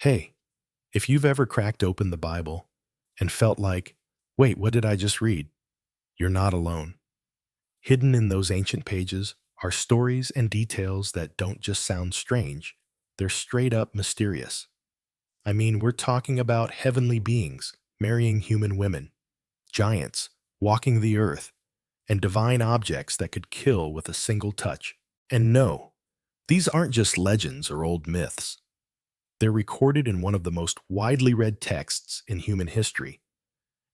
Hey, if you've ever cracked open the Bible and felt like, wait, what did I just read? You're not alone. Hidden in those ancient pages are stories and details that don't just sound strange, they're straight up mysterious. I mean, we're talking about heavenly beings marrying human women, giants walking the earth, and divine objects that could kill with a single touch. And no, these aren't just legends or old myths. They're recorded in one of the most widely read texts in human history,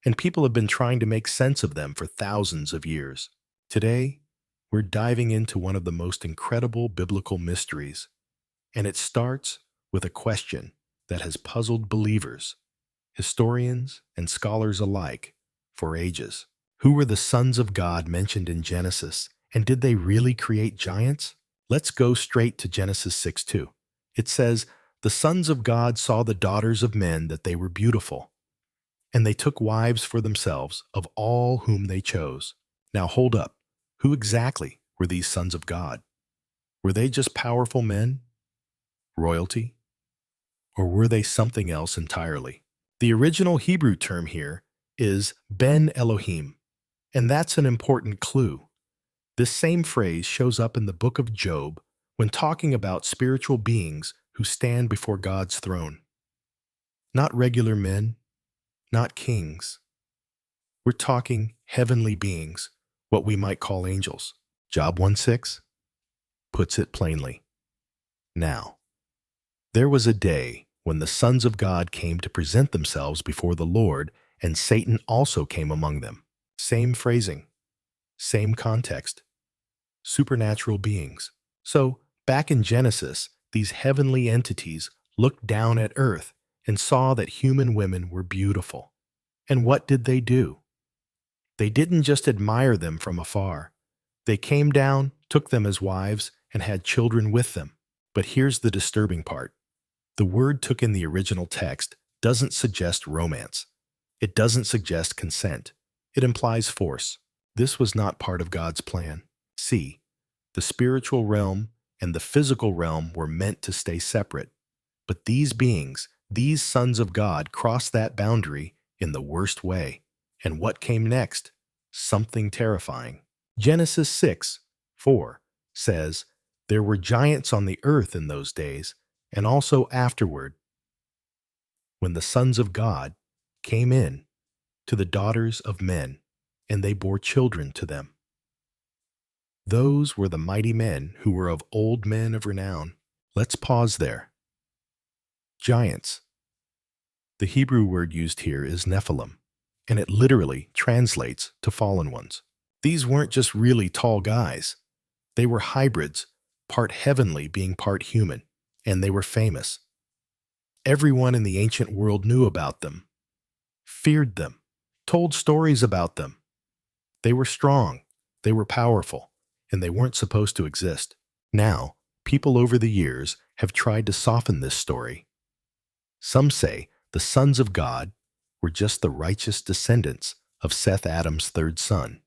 and people have been trying to make sense of them for thousands of years. Today, we're diving into one of the most incredible biblical mysteries, and it starts with a question that has puzzled believers, historians, and scholars alike for ages. Who were the sons of God mentioned in Genesis, and did they really create giants? Let's go straight to Genesis 6:2. It says, "The sons of God saw the daughters of men that they were beautiful, and they took wives for themselves of all whom they chose." Now hold up. Who exactly were these sons of God? Were they just powerful men, royalty, or were they something else entirely? The original Hebrew term here is Ben Elohim, and that's an important clue. This same phrase shows up in the book of Job when talking about spiritual beings who stand before God's throne. Not regular men, not kings. We're talking heavenly beings, what we might call angels. Job 1:6 puts it plainly. Now, there was a day when the sons of God came to present themselves before the Lord, and Satan also came among them. Same phrasing, same context. Supernatural beings. So, back in Genesis, these heavenly entities looked down at earth and saw that human women were beautiful. And what did they do? They didn't just admire them from afar. They came down, took them as wives, and had children with them. But here's the disturbing part. The word "took" in the original text doesn't suggest romance. It doesn't suggest consent. It implies force. This was not part of God's plan. See, the spiritual realm and the physical realm were meant to stay separate. But these beings, these sons of God, crossed that boundary in the worst way. And what came next? Something terrifying. Genesis 6:4 says, "There were giants on the earth in those days, and also afterward, when the sons of God came in to the daughters of men, and they bore children to them. Those were the mighty men who were of old men of renown." Let's pause there. Giants. The Hebrew word used here is Nephilim, and it literally translates to fallen ones. These weren't just really tall guys. They were hybrids, part heavenly being part human, and they were famous. Everyone in the ancient world knew about them, feared them, told stories about them. They were strong, they were powerful, and they weren't supposed to exist. Now, people over the years have tried to soften this story. Some say the sons of God were just the righteous descendants of Seth, Adam's third son,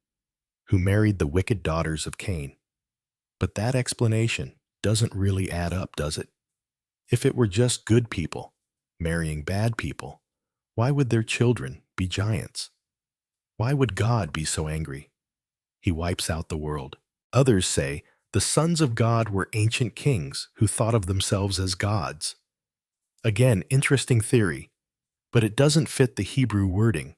who married the wicked daughters of Cain. But that explanation doesn't really add up, does it? If it were just good people marrying bad people, why would their children be giants? Why would God be so angry? He wipes out the world. Others say the sons of God were ancient kings who thought of themselves as gods. Again, interesting theory, but it doesn't fit the Hebrew wording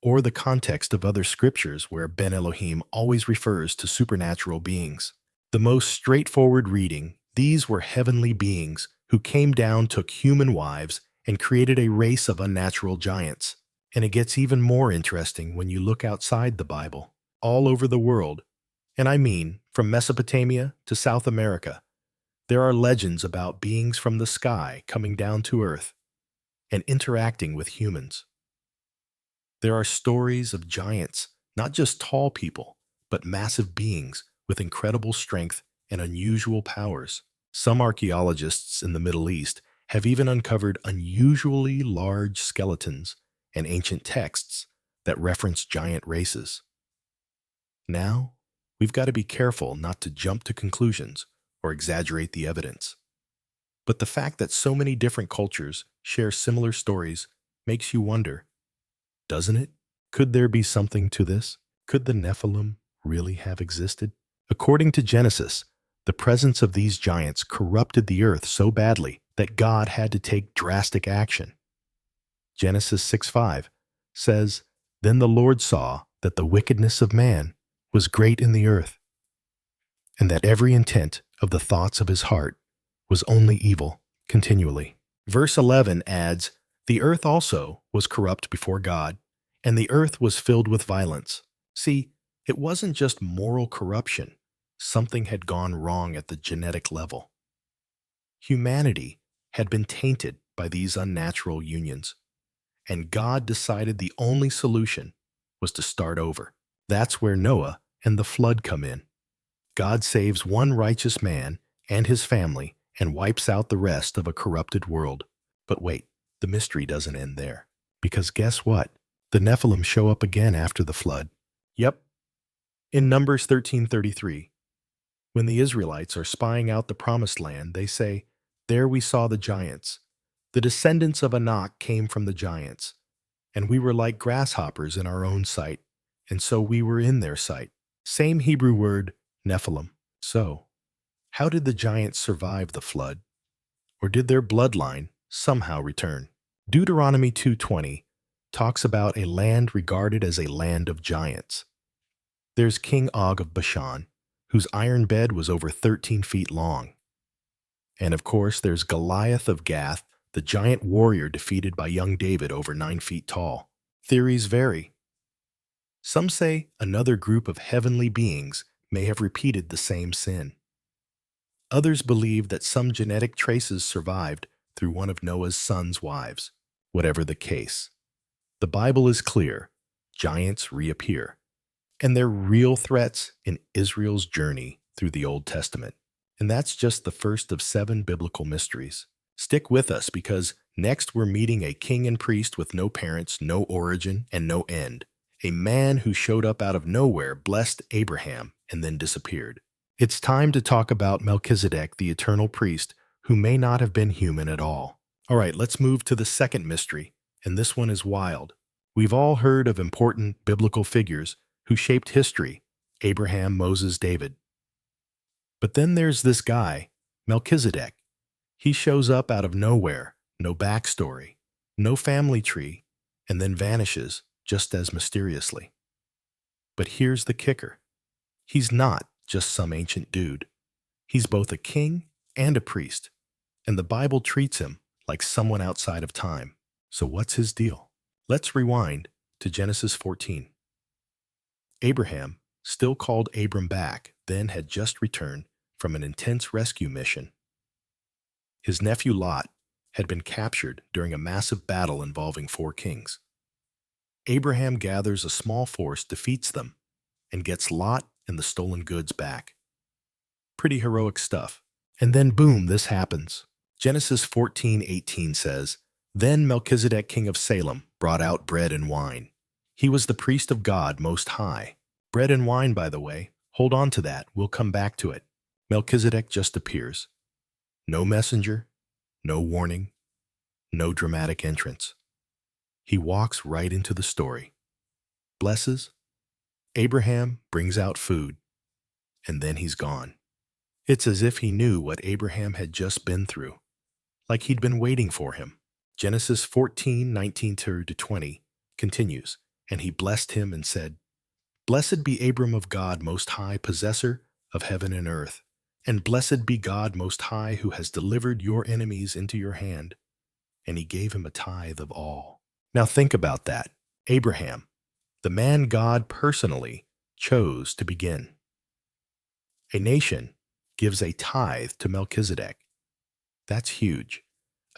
or the context of other scriptures where Ben Elohim always refers to supernatural beings. The most straightforward reading, these were heavenly beings who came down, took human wives, and created a race of unnatural giants. And it gets even more interesting when you look outside the Bible. All over the world, and I mean from Mesopotamia to South America, there are legends about beings from the sky coming down to earth and interacting with humans. There are stories of giants, not just tall people, but massive beings with incredible strength and unusual powers. Some archaeologists in the Middle East have even uncovered unusually large skeletons and ancient texts that reference giant races. Now, we've got to be careful not to jump to conclusions or exaggerate the evidence. But the fact that so many different cultures share similar stories makes you wonder, doesn't it? Could there be something to this? Could the Nephilim really have existed? According to Genesis, the presence of these giants corrupted the earth so badly that God had to take drastic action. Genesis 6:5 says, "Then the Lord saw that the wickedness of man was great in the earth, and that every intent of the thoughts of his heart was only evil continually." Verse 11 adds, "The earth also was corrupt before God, and the earth was filled with violence." See, it wasn't just moral corruption. Something had gone wrong at the genetic level. Humanity had been tainted by these unnatural unions, and God decided the only solution was to start over. That's where Noah and the flood come in. God saves one righteous man and his family and wipes out the rest of a corrupted world. But wait, the mystery doesn't end there. Because guess what? The Nephilim show up again after the flood. Yep. In Numbers 13:33, when the Israelites are spying out the promised land, they say, "There we saw the giants. The descendants of Anak came from the giants, and we were like grasshoppers in our own sight, and so we were in their sight." Same Hebrew word, Nephilim. So, how did the giants survive the flood? Or did their bloodline somehow return? Deuteronomy 2:20 talks about a land regarded as a land of giants. There's King Og of Bashan, whose iron bed was over 13 feet long. And of course, there's Goliath of Gath, the giant warrior defeated by young David over 9 feet tall. Theories vary. Some say another group of heavenly beings may have repeated the same sin. Others believe that some genetic traces survived through one of Noah's son's wives. Whatever the case, the Bible is clear. Giants reappear, and they're real threats in Israel's journey through the Old Testament. And that's just the first of 7 biblical mysteries. Stick with us because next we're meeting a king and priest with no parents, no origin, and no end. A man who showed up out of nowhere, blessed Abraham, and then disappeared. It's time to talk about Melchizedek, the eternal priest, who may not have been human at all. All right, let's move to the second mystery, and this one is wild. We've all heard of important biblical figures who shaped history: Abraham, Moses, David. But then there's this guy, Melchizedek. He shows up out of nowhere, no backstory, no family tree, and then vanishes just as mysteriously. But here's the kicker. He's not just some ancient dude. He's both a king and a priest, and the Bible treats him like someone outside of time. So what's his deal? Let's rewind to Genesis 14. Abraham, still called Abram back, then had just returned from an intense rescue mission. His nephew Lot had been captured during a massive battle involving 4 kings. Abraham gathers a small force, defeats them, and gets Lot and the stolen goods back. Pretty heroic stuff. And then boom, this happens. Genesis 14:18 says, "Then Melchizedek, king of Salem, brought out bread and wine. He was the priest of God Most High." Bread and wine, by the way. Hold on to that. We'll come back to it. Melchizedek just appears. No messenger, no warning, no dramatic entrance. He walks right into the story. Blesses. Abraham brings out food, and then he's gone. It's as if he knew what Abraham had just been through, like he'd been waiting for him. Genesis 14:19-20 continues, "And he blessed him and said, 'Blessed be Abram of God Most High, possessor of heaven and earth, and blessed be God Most High, who has delivered your enemies into your hand.' And he gave him a tithe of all." Now think about that. Abraham, the man God personally chose to begin. A nation gives a tithe to Melchizedek. That's huge.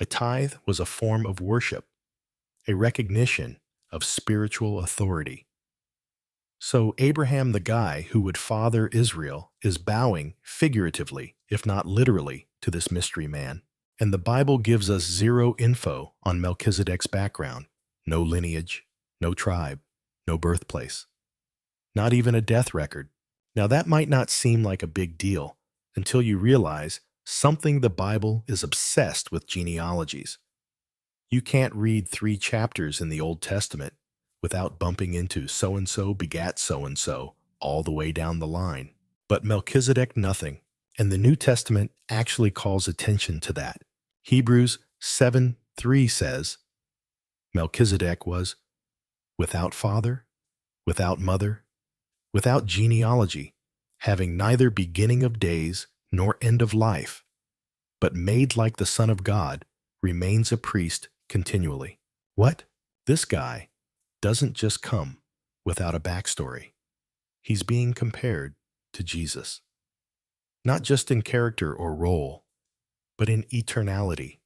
A tithe was a form of worship, a recognition of spiritual authority. So Abraham, the guy who would father Israel, is bowing figuratively, if not literally, to this mystery man. And the Bible gives us zero info on Melchizedek's background. No lineage, no tribe, no birthplace. Not even a death record. Now that might not seem like a big deal until you realize something the Bible is obsessed with genealogies. You can't read 3 chapters in the Old Testament without bumping into so-and-so begat so-and-so all the way down the line. But Melchizedek nothing, and the New Testament actually calls attention to that. Hebrews 7:3 says, Melchizedek was without father, without mother, without genealogy, having neither beginning of days nor end of life, but made like the Son of God, remains a priest continually. What? This guy doesn't just come without a backstory. He's being compared to Jesus, not just in character or role, but in eternality.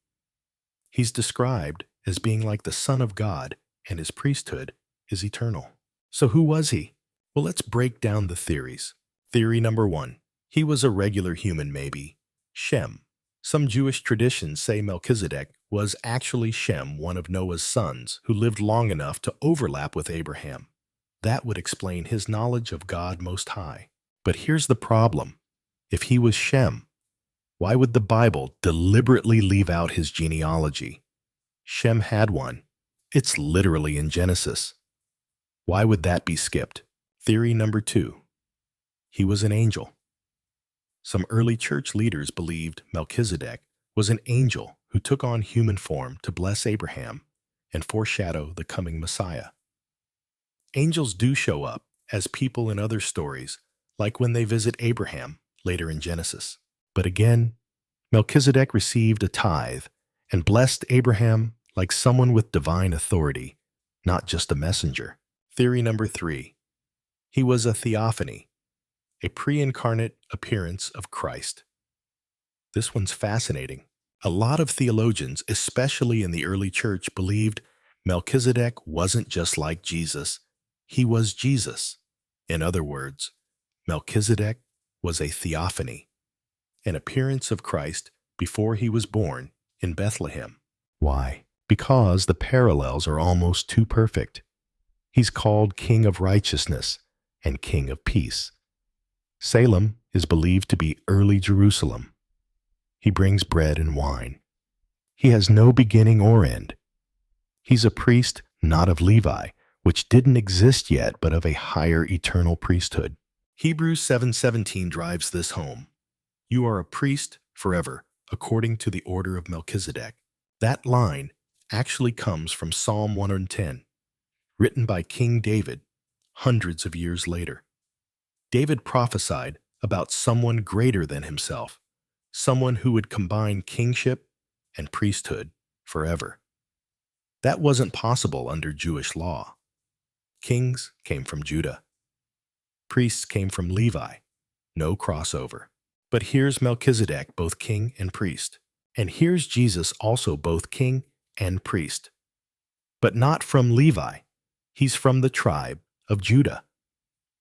He's described as being like the Son of God, and his priesthood is eternal. So who was he? Well, let's break down the theories. Theory number 1. He was a regular human maybe, Shem. Some Jewish traditions say Melchizedek was actually Shem, one of Noah's sons, who lived long enough to overlap with Abraham. That would explain his knowledge of God Most High. But here's the problem. If he was Shem, why would the Bible deliberately leave out his genealogy? Shem had one. It's literally in Genesis. Why would that be skipped? Theory number 2. He was an angel. Some early church leaders believed Melchizedek was an angel who took on human form to bless Abraham and foreshadow the coming Messiah. Angels do show up as people in other stories, like when they visit Abraham later in Genesis. But again, Melchizedek received a tithe and blessed Abraham like someone with divine authority, not just a messenger. Theory number 3. He was a theophany, a pre-incarnate appearance of Christ. This one's fascinating. A lot of theologians, especially in the early church, believed Melchizedek wasn't just like Jesus. He was Jesus. In other words, Melchizedek was a theophany, an appearance of Christ before he was born in Bethlehem. Why? Because the parallels are almost too perfect. He's called King of Righteousness and King of Peace. Salem is believed to be early Jerusalem. He brings bread and wine. He has no beginning or end. He's a priest not of Levi, which didn't exist yet, but of a higher eternal priesthood. Hebrews 7:17 drives this home. You are a priest forever, according to the order of Melchizedek. That line actually comes from Psalm 110, written by King David hundreds of years later. David prophesied about someone greater than himself, someone who would combine kingship and priesthood forever. That wasn't possible under Jewish law. Kings came from Judah. Priests came from Levi. No crossover. But here's Melchizedek, both king and priest. And here's Jesus, also both king and priest. But not from Levi. He's from the tribe of Judah.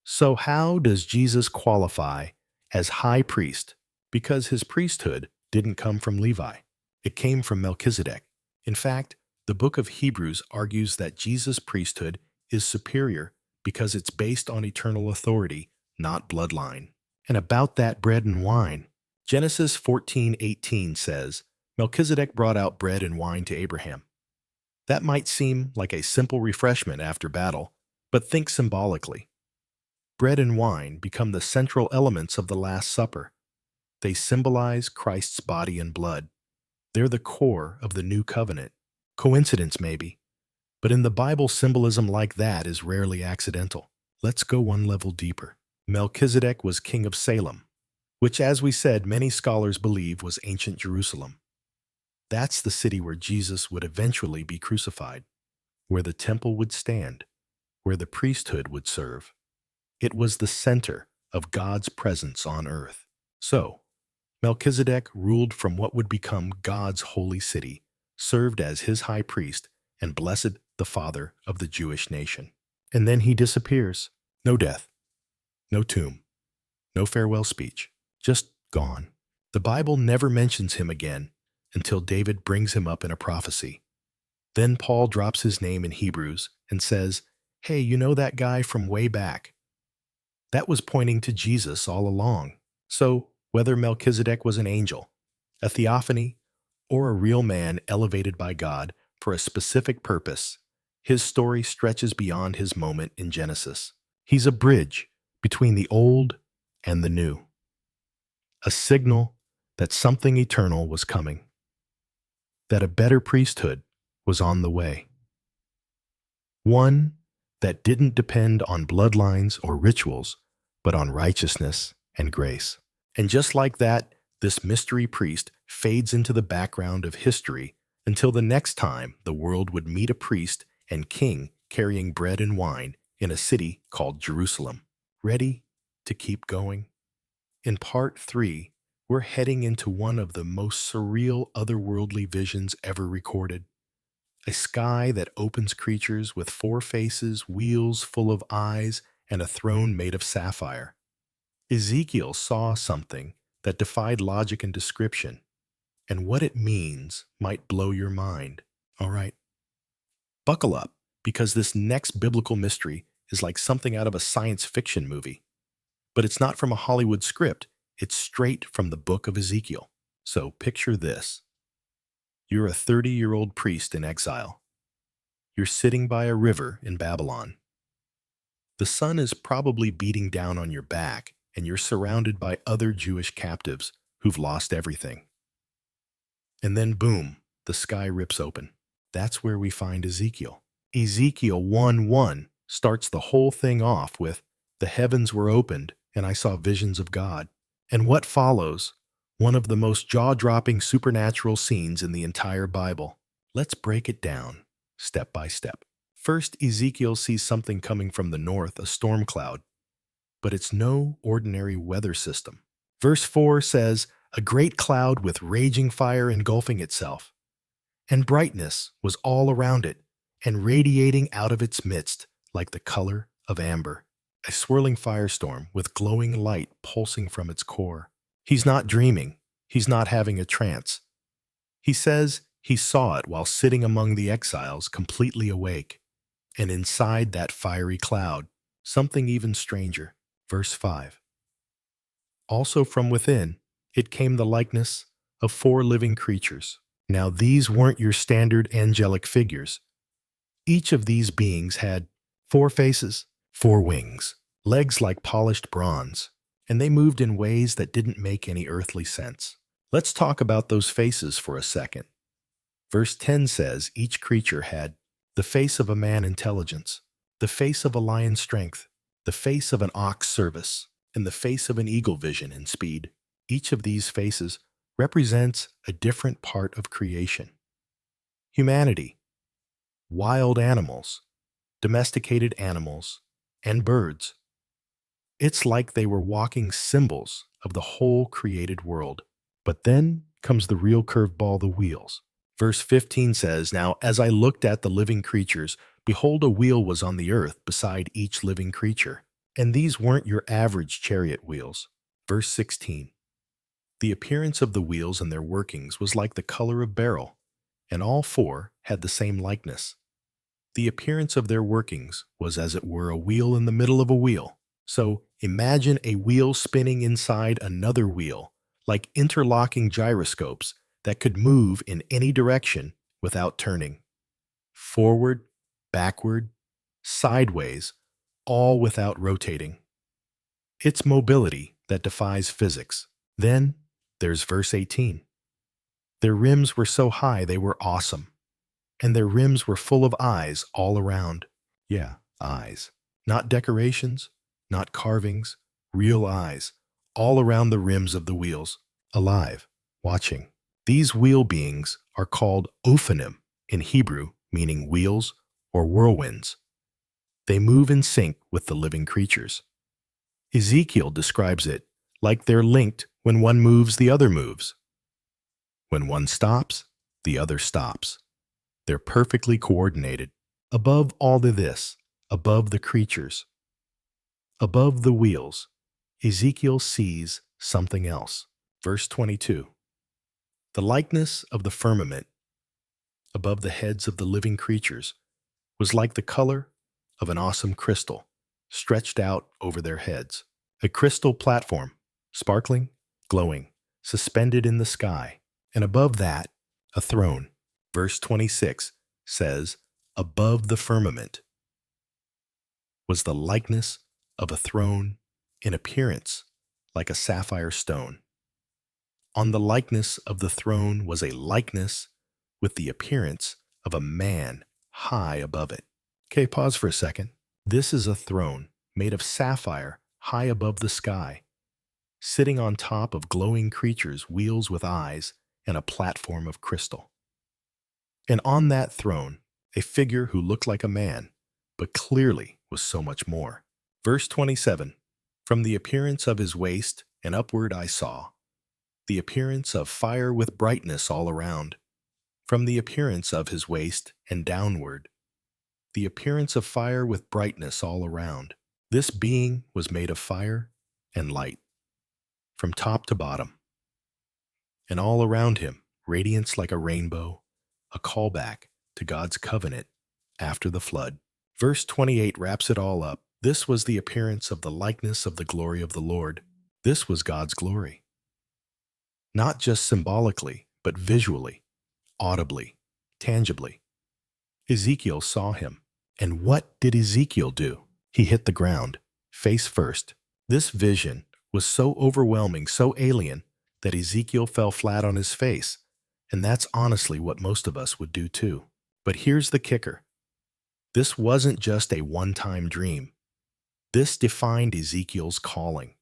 So how does Jesus qualify as high priest? Because his priesthood didn't come from Levi. It came from Melchizedek. In fact, the book of Hebrews argues that Jesus' priesthood is superior because it's based on eternal authority, not bloodline. And about that bread and wine, Genesis 14:18 says, Melchizedek brought out bread and wine to Abraham. That might seem like a simple refreshment after battle, but think symbolically. Bread and wine become the central elements of the Last Supper. They symbolize Christ's body and blood. They're the core of the new covenant. Coincidence, maybe. But in the Bible, symbolism like that is rarely accidental. Let's go one level deeper. Melchizedek was king of Salem, which, as we said, many scholars believe was ancient Jerusalem. That's the city where Jesus would eventually be crucified, where the temple would stand, where the priesthood would serve. It was the center of God's presence on earth. So, Melchizedek ruled from what would become God's holy city, served as his high priest, and blessed the father of the Jewish nation. And then he disappears. No death, no tomb, no farewell speech, just gone. The Bible never mentions him again until David brings him up in a prophecy. Then Paul drops his name in Hebrews and says, hey, you know that guy from way back? That was pointing to Jesus all along. So, whether Melchizedek was an angel, a theophany, or a real man elevated by God for a specific purpose. His story stretches beyond his moment in Genesis. He's a bridge between the old and the new, a signal that something eternal was coming, that a better priesthood was on the way, one that didn't depend on bloodlines or rituals, but on righteousness and grace. And just like that, this mystery priest fades into the background of history until the next time the world would meet a priest and king carrying bread and wine in a city called Jerusalem. Ready to keep going? In part 3, we're heading into one of the most surreal otherworldly visions ever recorded. A sky that opens creatures with 4 faces, wheels full of eyes, and a throne made of sapphire. Ezekiel saw something that defied logic and description, and what it means might blow your mind. All right, buckle up, because this next biblical mystery is like something out of a science fiction movie. But it's not from a Hollywood script, it's straight from the book of Ezekiel. So picture this. You're a 30-year-old priest in exile. You're sitting by a river in Babylon. The sun is probably beating down on your back, and you're surrounded by other Jewish captives who've lost everything. And then boom, the sky rips open. That's where we find Ezekiel. Ezekiel 1:1 starts the whole thing off with, "The heavens were opened, and I saw visions of God." And what follows? One of the most jaw-dropping supernatural scenes in the entire Bible. Let's break it down, step by step. First, Ezekiel sees something coming from the north, a storm cloud. But it's no ordinary weather system. Verse 4 says, "A great cloud with raging fire engulfing itself, and brightness was all around it, and radiating out of its midst like the color of amber. A swirling firestorm with glowing light pulsing from its core." He's not dreaming. He's not having a trance. He says he saw it while sitting among the exiles, completely awake. And inside that fiery cloud, something even stranger. Verse 5. Also from within, it came the likeness of 4 living creatures. Now these weren't your standard angelic figures. Each of these beings had 4 faces, 4 wings, legs like polished bronze, and they moved in ways that didn't make any earthly sense. Let's talk about those faces for a second. Verse 10 says each creature had the face of a man intelligence, the face of a lion strength, the face of an ox service, and the face of an eagle vision and speed. Each of these faces represents a different part of creation. Humanity, wild animals, domesticated animals, and birds. It's like they were walking symbols of the whole created world. But then comes the real curveball, the wheels. Verse 15 says, "Now as I looked at the living creatures, behold, a wheel was on the earth beside each living creature. And these weren't your average chariot wheels." Verse 16. "The appearance of the wheels and their workings was like the color of beryl, and all 4 had the same likeness. The appearance of their workings was as it were a wheel in the middle of a wheel." So imagine a wheel spinning inside another wheel, like interlocking gyroscopes that could move in any direction without turning. Forward, backward, sideways, all without rotating. It's mobility that defies physics. Then there's verse 18. "Their rims were so high they were awesome, and their rims were full of eyes all around." Yeah, eyes. Not decorations, not carvings, real eyes, all around the rims of the wheels, alive, watching. These wheel beings are called ophanim in Hebrew, meaning wheels or whirlwinds. They move in sync with the living creatures. Ezekiel describes it like they're linked. When one moves, the other moves. When one stops, the other stops. They're perfectly coordinated. Above all of this, above the creatures, above the wheels, Ezekiel sees something else. Verse 22. "The likeness of the firmament above the heads of the living creatures was like the color of an awesome crystal stretched out over their heads. A crystal platform, sparkling, glowing, suspended in the sky. and above that, a throne. Verse 26 says, above the firmament was the likeness of a throne in appearance like a sapphire stone. On the likeness of the throne was a likeness with the appearance of a man high above it. Okay, pause for a second. This is a throne made of sapphire high above the sky, sitting on top of glowing creatures, wheels with eyes, and a platform of crystal. And on that throne, a figure who looked like a man, but clearly was so much more. Verse 27, from the appearance of his waist and upward I saw, the appearance of fire with brightness all around. From the appearance of his waist and downward, the appearance of fire with brightness all around. This being was made of fire and light, from top to bottom. And all around him, radiance like a rainbow, a callback to God's covenant after the flood. Verse 28 wraps it all up. This was the appearance of the likeness of the glory of the Lord. This was God's glory. Not just symbolically, but visually, audibly, tangibly. Ezekiel saw him. And what did Ezekiel do? He hit the ground, face first. This vision was so overwhelming, so alien, that Ezekiel fell flat on his face. And that's honestly what most of us would do too. But here's the kicker. This wasn't just a one-time dream. This defined Ezekiel's calling.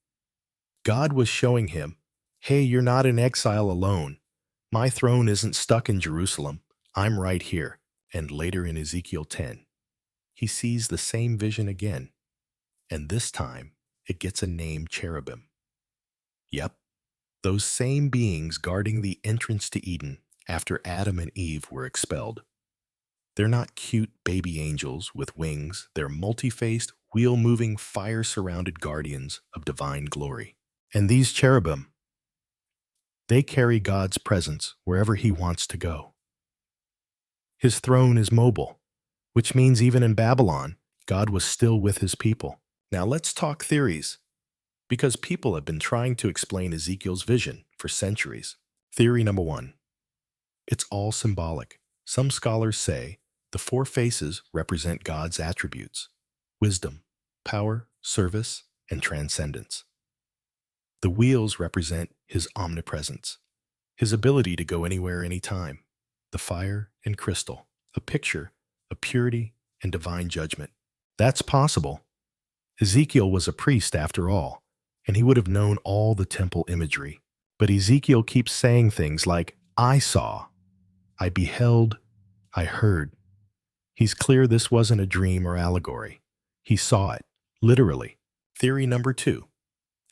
God was showing him, hey, you're not in exile alone. My throne isn't stuck in Jerusalem. I'm right here. And later in Ezekiel 10, he sees the same vision again. And this time, it gets a name, cherubim. Yep, those same beings guarding the entrance to Eden after Adam and Eve were expelled. They're not cute baby angels with wings. They're multi-faced, wheel-moving, fire-surrounded guardians of divine glory. And these cherubim, they carry God's presence wherever he wants to go. His throne is mobile, which means even in Babylon, God was still with his people. Now let's talk theories, because people have been trying to explain Ezekiel's vision for centuries. Theory number 1. It's all symbolic. Some scholars say the 4 faces represent God's attributes: wisdom, power, service, and transcendence. The wheels represent his omnipresence, his ability to go anywhere, anytime. The fire and crystal, a picture of purity and divine judgment. That's possible. Ezekiel was a priest after all, and he would have known all the temple imagery. But Ezekiel keeps saying things like, I saw, I beheld, I heard. He's clear this wasn't a dream or allegory. He saw it, literally. Theory number 2,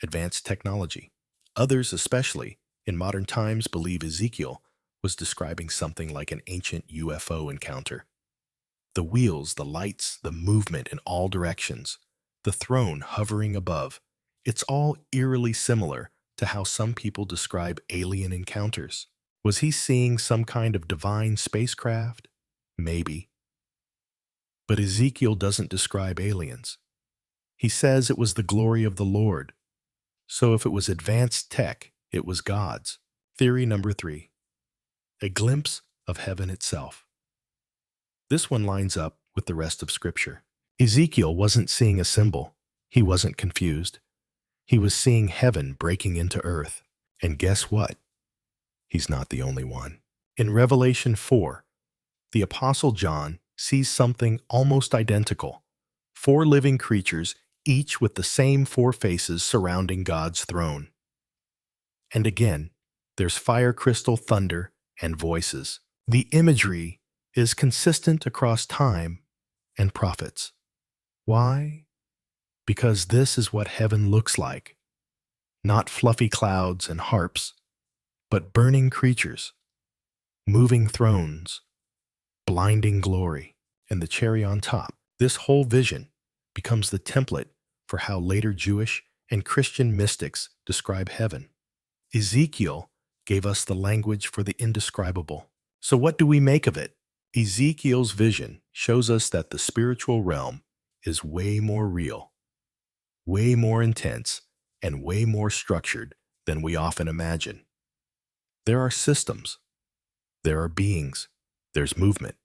advanced technology. Others, especially in modern times, believe Ezekiel was describing something like an ancient UFO encounter. The wheels, the lights, the movement in all directions, the throne hovering above, it's all eerily similar to how some people describe alien encounters. Was he seeing some kind of divine spacecraft? Maybe. But Ezekiel doesn't describe aliens. He says it was the glory of the Lord. So if it was advanced tech, it was God's. Theory number 3. A glimpse of heaven itself. This one lines up with the rest of Scripture. Ezekiel wasn't seeing a symbol. He wasn't confused. He was seeing heaven breaking into earth. And guess what? He's not the only one. In Revelation 4, the Apostle John sees something almost identical. 4 living creatures, each with the same 4 faces surrounding God's throne. And again, there's fire, crystal, thunder, and voices. The imagery is consistent across time and prophets. Why? Because this is what heaven looks like. Not fluffy clouds and harps, but burning creatures, moving thrones, blinding glory, and the cherry on top. This whole vision becomes the template for how later Jewish and Christian mystics describe heaven. Ezekiel gave us the language for the indescribable. So what do we make of it? Ezekiel's vision shows us that the spiritual realm is way more real, way more intense, and way more structured than we often imagine. There are systems, there are beings, there's movement,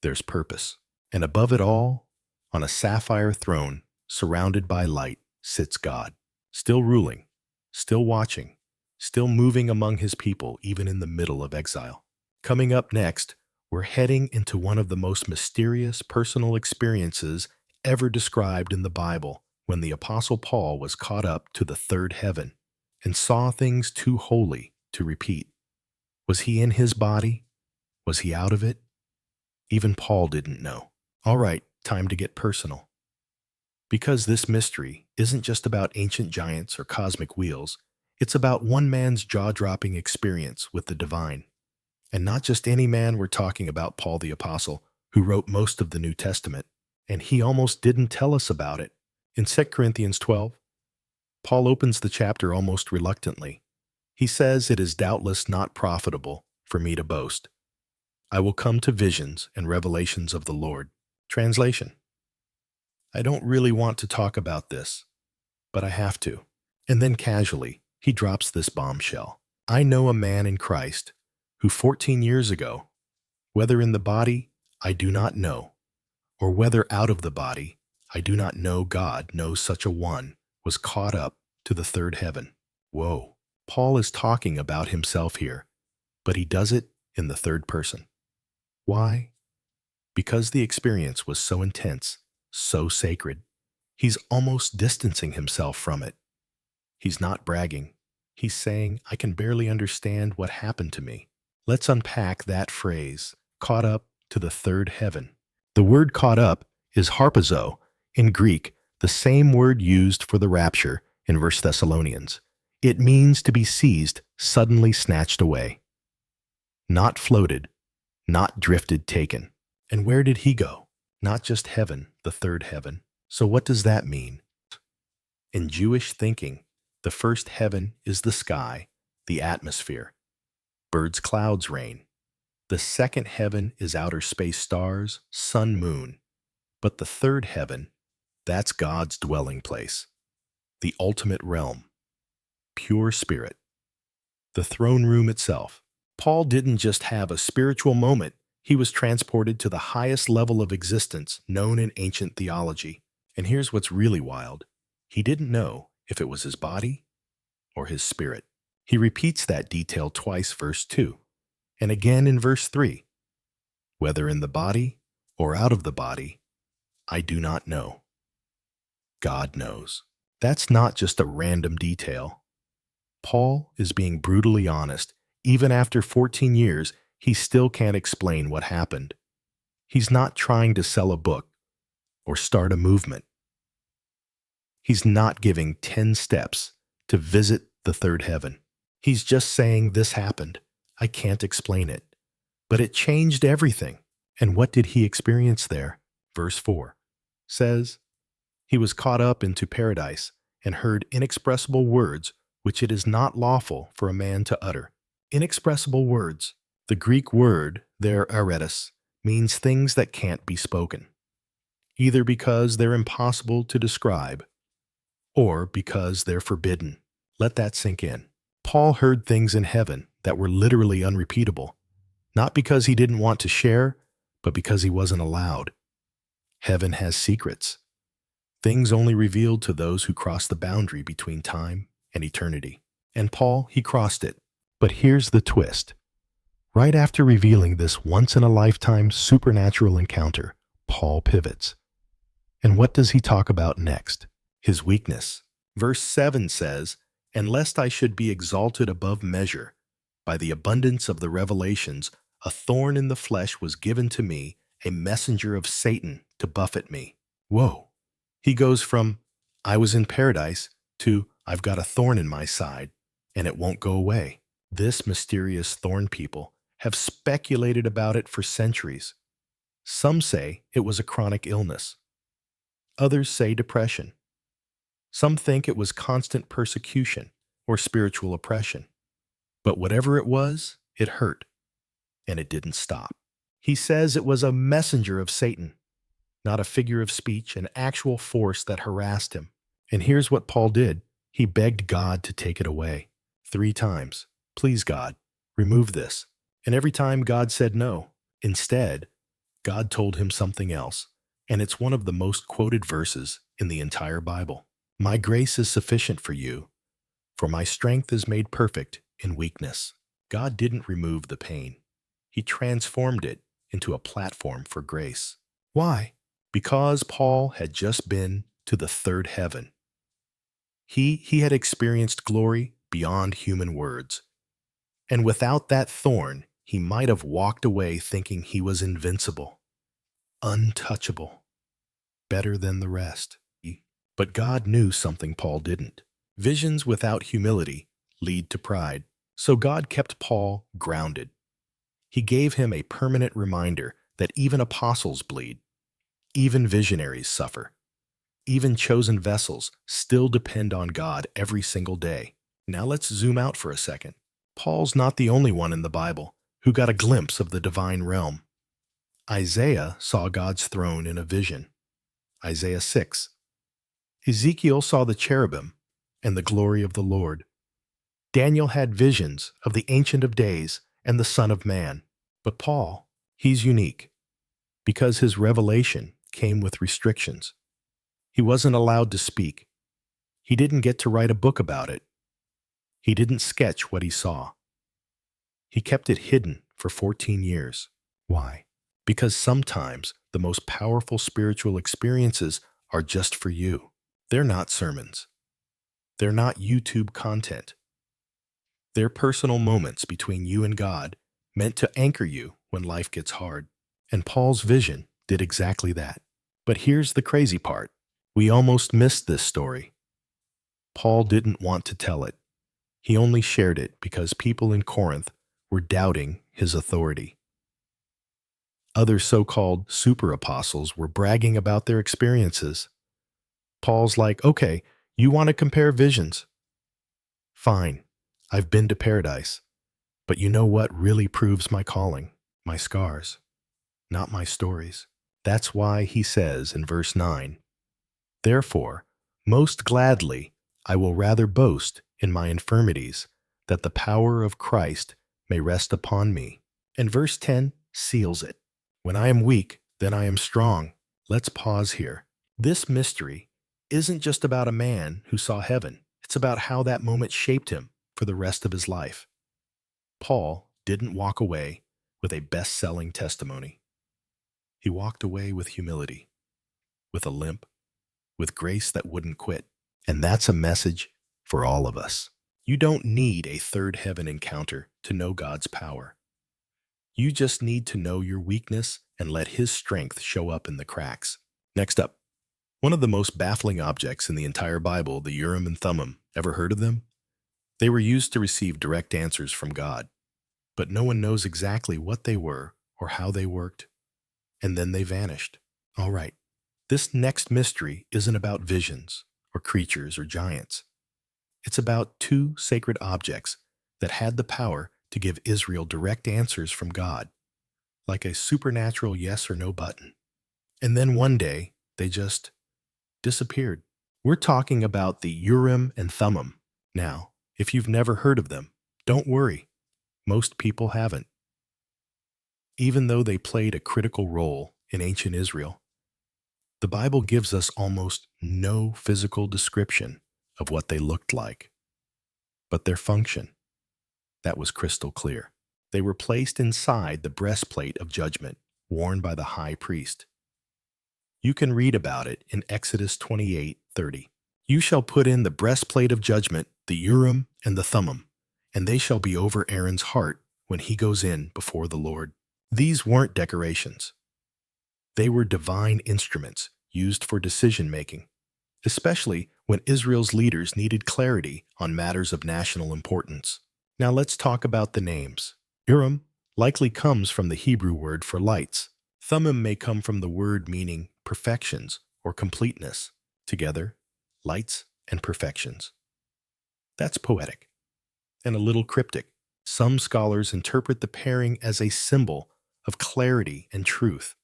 there's purpose. And above it all, on a sapphire throne, surrounded by light, sits God, still ruling, still watching, still moving among his people even in the middle of exile. Coming up next, we're heading into one of the most mysterious personal experiences ever described in the Bible, when the Apostle Paul was caught up to the third heaven and saw things too holy to repeat. Was he in his body? Was he out of it? Even Paul didn't know. All right, time to get personal. Because this mystery isn't just about ancient giants or cosmic wheels, it's about one man's jaw-dropping experience with the divine. And not just any man, we're talking about Paul the Apostle, who wrote most of the New Testament. And he almost didn't tell us about it. In 2 Corinthians 12, Paul opens the chapter almost reluctantly. He says, "It is doubtless not profitable for me to boast. I will come to visions and revelations of the Lord." Translation: I don't really want to talk about this, but I have to. And then casually, he drops this bombshell. I know a man in Christ who 14 years ago, whether in the body, I do not know, or whether out of the body, I do not know, God knows such a one, was caught up to the third heaven. Whoa. Paul is talking about himself here, but he does it in the third person. Why? Because the experience was so intense, so sacred. He's almost distancing himself from it. He's not bragging. He's saying, I can barely understand what happened to me. Let's unpack that phrase, caught up to the third heaven. The word caught up is harpazo in Greek, the same word used for the rapture in 1 Thessalonians. It means to be seized, suddenly snatched away. Not floated, not drifted, taken. And where did he go? Not just heaven, the third heaven. So what does that mean? In Jewish thinking, the first heaven is the sky, the atmosphere. Birds, clouds reign. The second heaven is outer space, stars, sun, moon. But the third heaven, that's God's dwelling place, the ultimate realm, pure spirit, the throne room itself. Paul didn't just have a spiritual moment, he was transported to the highest level of existence known in ancient theology. And here's what's really wild. He didn't know if it was his body or his spirit. He repeats that detail twice, verse 2, and again in verse 3. Whether in the body or out of the body, I do not know. God knows. That's not just a random detail. Paul is being brutally honest. Even after 14 years, he still can't explain what happened. He's not trying to sell a book or start a movement. He's not giving 10 steps to visit the third heaven. He's just saying this happened. I can't explain it. But it changed everything. And what did he experience there? Verse 4 says, he was caught up into paradise and heard inexpressible words which it is not lawful for a man to utter. Inexpressible words. The Greek word there, aretas, means things that can't be spoken, either because they're impossible to describe or because they're forbidden. Let that sink in. Paul heard things in heaven that were literally unrepeatable, not because he didn't want to share, but because he wasn't allowed. Heaven has secrets, things only revealed to those who cross the boundary between time and eternity. And Paul, he crossed it. But here's the twist. Right after revealing this once-in-a-lifetime supernatural encounter, Paul pivots. And what does he talk about next? His weakness. Verse 7 says, "And lest I should be exalted above measure, by the abundance of the revelations, a thorn in the flesh was given to me, a messenger of Satan to buffet me." Whoa. He goes from, I was in paradise, to, I've got a thorn in my side, and it won't go away. This mysterious thorn people have speculated about it for centuries. Some say it was a chronic illness. Others say depression. Some think it was constant persecution or spiritual oppression. But whatever it was, it hurt, and it didn't stop. He says it was a messenger of Satan, not a figure of speech, an actual force that harassed him. And here's what Paul did. He begged God to take it away. 3 times. Please, God, remove this. And every time God said no. Instead, God told him something else. And it's one of the most quoted verses in the entire Bible. My grace is sufficient for you, for my strength is made perfect in weakness. God didn't remove the pain. He transformed it into a platform for grace. Why? Because Paul had just been to the third heaven. He had experienced glory beyond human words. And without that thorn, he might have walked away thinking he was invincible, untouchable, better than the rest. But God knew something Paul didn't. Visions without humility lead to pride. So God kept Paul grounded. He gave him a permanent reminder that even apostles bleed, even visionaries suffer, even chosen vessels still depend on God every single day. Now let's zoom out for a second. Paul's not the only one in the Bible who got a glimpse of the divine realm. Isaiah saw God's throne in a vision. Isaiah 6. Ezekiel saw the cherubim and the glory of the Lord. Daniel had visions of the Ancient of Days and the Son of Man. But Paul, he's unique because his revelation came with restrictions. He wasn't allowed to speak. He didn't get to write a book about it. He didn't sketch what he saw. He kept it hidden for 14 years. Why? Because sometimes the most powerful spiritual experiences are just for you. They're not sermons. They're not YouTube content. They're personal moments between you and God, meant to anchor you when life gets hard. And Paul's vision did exactly that. But here's the crazy part. We almost missed this story. Paul didn't want to tell it. He only shared it because people in Corinth were doubting his authority. Other so-called super apostles were bragging about their experiences. Paul's like, okay, you want to compare visions? Fine, I've been to paradise. But you know what really proves my calling? My scars, not my stories. That's why he says in verse 9, therefore, most gladly, I will rather boast in my infirmities, that the power of Christ may rest upon me. And verse 10 seals it. When I am weak, then I am strong. Let's pause here. This mystery isn't just about a man who saw heaven. It's about how that moment shaped him for the rest of his life. Paul didn't walk away with a best-selling testimony. He walked away with humility, with a limp, with grace that wouldn't quit. And that's a message for all of us. You don't need a third heaven encounter to know God's power. You just need to know your weakness and let His strength show up in the cracks. Next up, one of the most baffling objects in the entire Bible, the Urim and Thummim. Ever heard of them? They were used to receive direct answers from God, but no one knows exactly what they were or how they worked. And then they vanished. All right, this next mystery isn't about visions or creatures or giants. It's about two sacred objects that had the power to give Israel direct answers from God, like a supernatural yes or no button. And then one day, they just disappeared. We're talking about the Urim and Thummim. Now, if you've never heard of them, don't worry. Most people haven't. Even though they played a critical role in ancient Israel, the Bible gives us almost no physical description of what they looked like. But their function, that was crystal clear. They were placed inside the breastplate of judgment worn by the high priest. You can read about it in Exodus 28:30. You shall put in the breastplate of judgment, the Urim and the Thummim, and they shall be over Aaron's heart when he goes in before the Lord. These weren't decorations. They were divine instruments used for decision-making, especially when Israel's leaders needed clarity on matters of national importance. Now let's talk about the names. Urim likely comes from the Hebrew word for lights. Thummim may come from the word meaning perfections or completeness. Together, lights and perfections. That's poetic and a little cryptic. Some scholars interpret the pairing as a symbol of clarity and truth,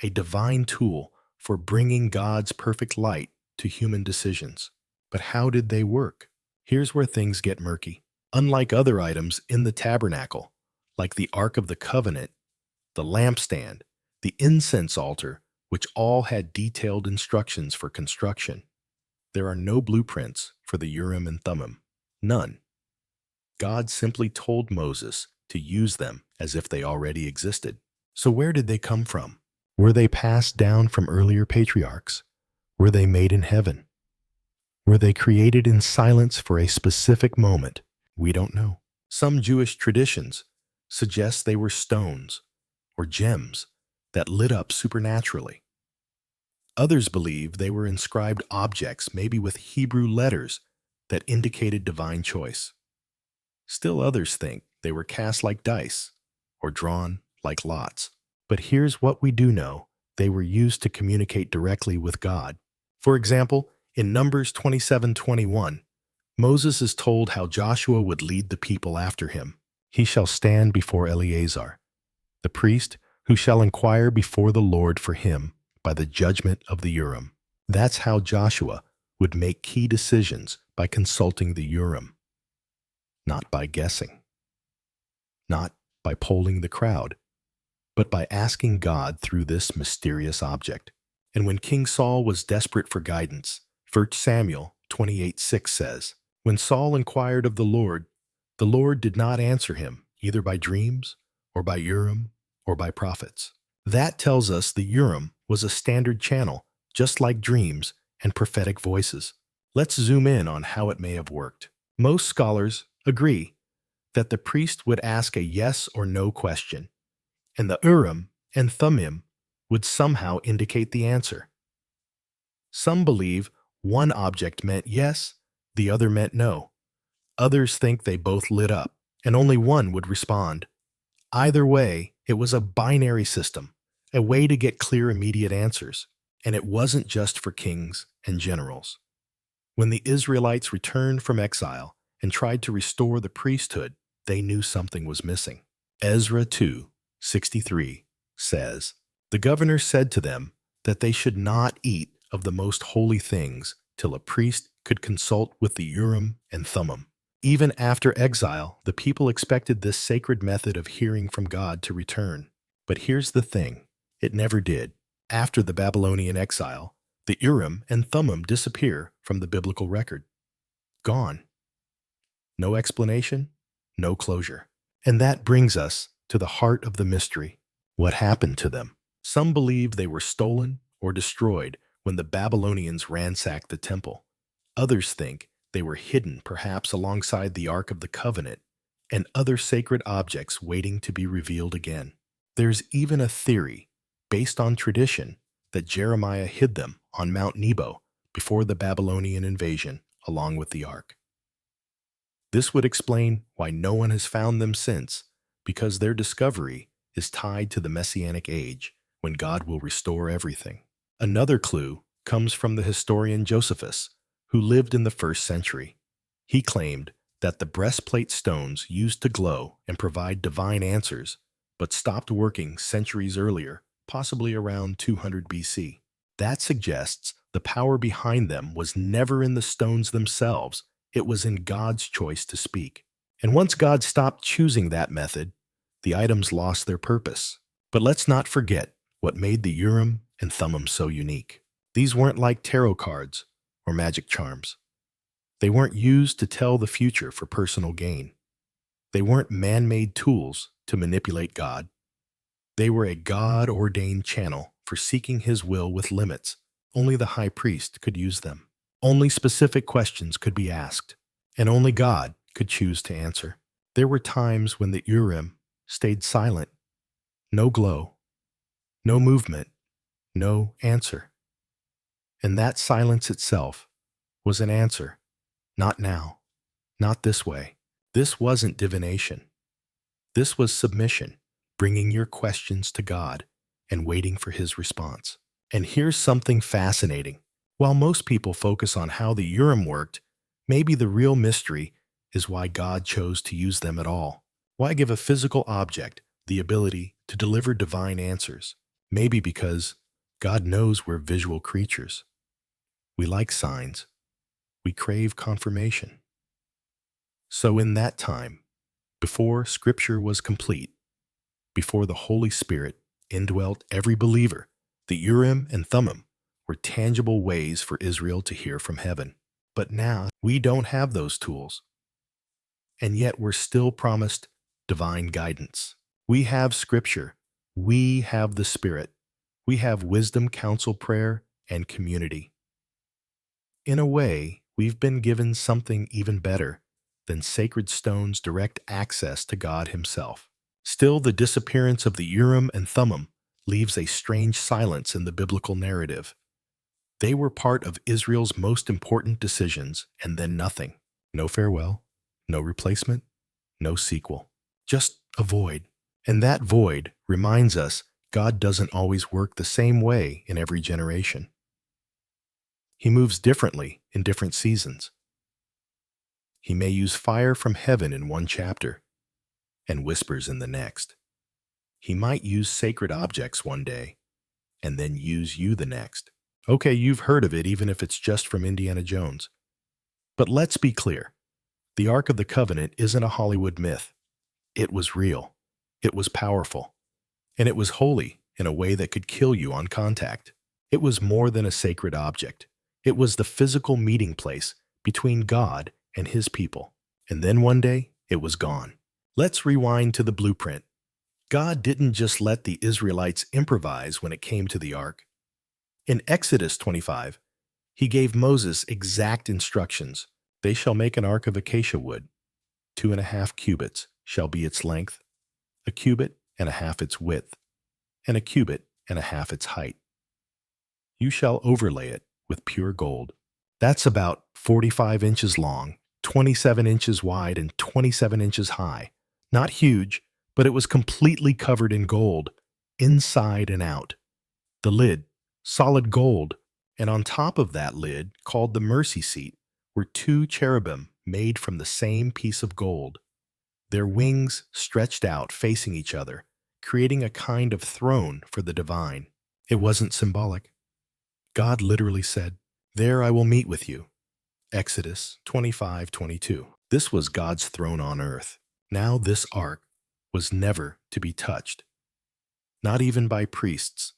a divine tool for bringing God's perfect light to human decisions. But how did they work? Here's where things get murky. Unlike other items in the tabernacle, like the Ark of the Covenant, the lampstand, the incense altar, which all had detailed instructions for construction, there are no blueprints for the Urim and Thummim. None. God simply told Moses to use them as if they already existed. So where did they come from? Were they passed down from earlier patriarchs? Were they made in heaven? Were they created in silence for a specific moment? We don't know. Some Jewish traditions suggest they were stones or gems that lit up supernaturally. Others believe they were inscribed objects, maybe with Hebrew letters that indicated divine choice. Still others think they were cast like dice or drawn like lots. But here's what we do know. They were used to communicate directly with God. For example, in Numbers 27:21, Moses is told how Joshua would lead the people after him. He shall stand before Eleazar, the priest, who shall inquire before the Lord for him by the judgment of the Urim. That's how Joshua would make key decisions, by consulting the Urim, not by guessing, not by polling the crowd, but by asking God through this mysterious object. And when King Saul was desperate for guidance, 1 Samuel 28:6 says, "When Saul inquired of the Lord did not answer him, either by dreams, or by Urim, or by prophets." That tells us the Urim was a standard channel, just like dreams and prophetic voices. Let's zoom in on how it may have worked. Most scholars agree that the priest would ask a yes or no question, and the Urim and Thummim would somehow indicate the answer. Some believe one object meant yes, the other meant no. Others think they both lit up, and only one would respond. Either way, it was a binary system, a way to get clear, immediate answers. And it wasn't just for kings and generals. When the Israelites returned from exile and tried to restore the priesthood, they knew something was missing. Ezra 2:63 says, "The governor said to them that they should not eat of the most holy things till a priest could consult with the Urim and Thummim." Even after exile, the people expected this sacred method of hearing from God to return. But here's the thing, it never did. After the Babylonian exile, the Urim and Thummim disappear from the biblical record. Gone. No explanation, no closure. And that brings us to the heart of the mystery. What happened to them? Some believe they were stolen or destroyed when the Babylonians ransacked the temple. Others think they were hidden, perhaps alongside the Ark of the Covenant and other sacred objects waiting to be revealed again. There's even a theory, based on tradition, that Jeremiah hid them on Mount Nebo before the Babylonian invasion, along with the Ark. This would explain why no one has found them since, because their discovery is tied to the Messianic age, when God will restore everything. Another clue comes from the historian Josephus, who lived in the 1st century. He claimed that the breastplate stones used to glow and provide divine answers, but stopped working centuries earlier, possibly around 200 BC. That suggests the power behind them was never in the stones themselves, it was in God's choice to speak. And once God stopped choosing that method, the items lost their purpose. But let's not forget what made the Urim and Thummim so unique. These weren't like tarot cards or magic charms. They weren't used to tell the future for personal gain. They weren't man-made tools to manipulate God. They were a God-ordained channel for seeking His will with limits. Only the high priest could use them. Only specific questions could be asked, and only God could choose to answer. There were times when the Urim stayed silent. No glow, no movement, no answer. And that silence itself was an answer. Not now, not this way. This wasn't divination. This was submission, bringing your questions to God and waiting for His response. And here's something fascinating. While most people focus on how the Urim worked, maybe the real mystery is why God chose to use them at all. Why give a physical object the ability to deliver divine answers? Maybe because God knows we're visual creatures. We like signs. We crave confirmation. So in that time, before Scripture was complete, before the Holy Spirit indwelt every believer, the Urim and Thummim were tangible ways for Israel to hear from heaven. But now we don't have those tools, and yet we're still promised divine guidance. We have Scripture. We have the Spirit. We have wisdom, counsel, prayer, and community. In a way, we've been given something even better than sacred stones' direct access to God Himself. Still, the disappearance of the Urim and Thummim leaves a strange silence in the biblical narrative. They were part of Israel's most important decisions, and then nothing. No farewell, no replacement, no sequel. Just a void. And that void reminds us God doesn't always work the same way in every generation. He moves differently in different seasons. He may use fire from heaven in one chapter and whispers in the next. He might use sacred objects one day and then use you the next. Okay, you've heard of it, even if it's just from Indiana Jones. But let's be clear. The Ark of the Covenant isn't a Hollywood myth. It was real. It was powerful. And it was holy in a way that could kill you on contact. It was more than a sacred object. It was the physical meeting place between God and His people. And then one day, it was gone. Let's rewind to the blueprint. God didn't just let the Israelites improvise when it came to the ark. In Exodus 25, He gave Moses exact instructions. They shall make an ark of acacia wood. 2.5 cubits shall be its length, 1.5 cubits its width, and 1.5 cubits its height. You shall overlay it with pure gold. That's about 45 inches long, 27 inches wide, and 27 inches high. Not huge, but it was completely covered in gold, inside and out. The lid, solid gold, and on top of that lid, called the mercy seat, were 2 cherubim made from the same piece of gold. Their wings stretched out facing each other, creating a kind of throne for the divine. It wasn't symbolic. God literally said, "There I will meet with you." Exodus 25:22. This was God's throne on earth. Now this ark was never to be touched, not even by priests.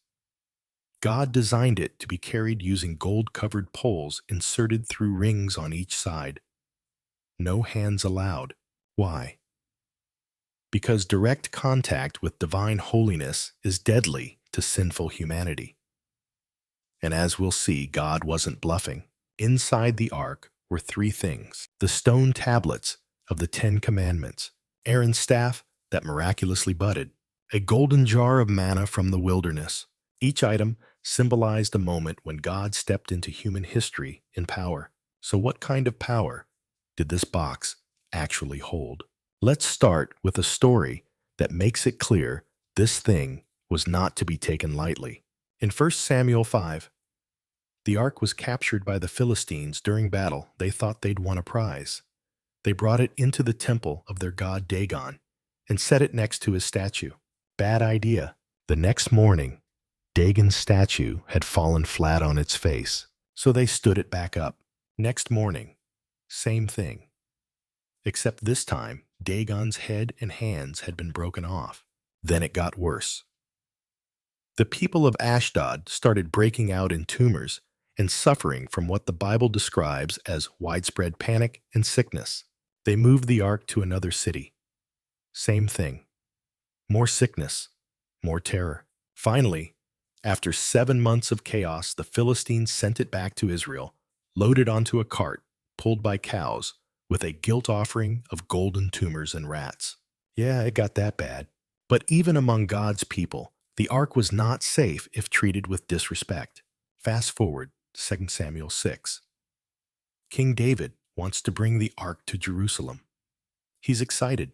God designed it to be carried using gold-covered poles inserted through rings on each side. No hands allowed. Why? Because direct contact with divine holiness is deadly to sinful humanity. And as we'll see, God wasn't bluffing. Inside the ark were 3 things: the stone tablets of the 10 Commandments, Aaron's staff that miraculously budded, a golden jar of manna from the wilderness. Each item symbolized a moment when God stepped into human history in power. So what kind of power did this box actually hold? Let's start with a story that makes it clear this thing was not to be taken lightly. In 1 Samuel 5, the ark was captured by the Philistines during battle. They thought they'd won a prize. They brought it into the temple of their god Dagon and set it next to his statue. Bad idea. The next morning, Dagon's statue had fallen flat on its face, so they stood it back up. Next morning, same thing. Except this time, Dagon's head and hands had been broken off. Then it got worse. The people of Ashdod started breaking out in tumors and suffering from what the Bible describes as widespread panic and sickness. They moved the ark to another city. Same thing. More sickness, more terror. Finally, after 7 months of chaos, the Philistines sent it back to Israel, loaded onto a cart, pulled by cows, with a guilt offering of golden tumors and rats. Yeah, it got that bad. But even among God's people, the ark was not safe if treated with disrespect. Fast forward to 2 Samuel 6. King David wants to bring the ark to Jerusalem. He's excited.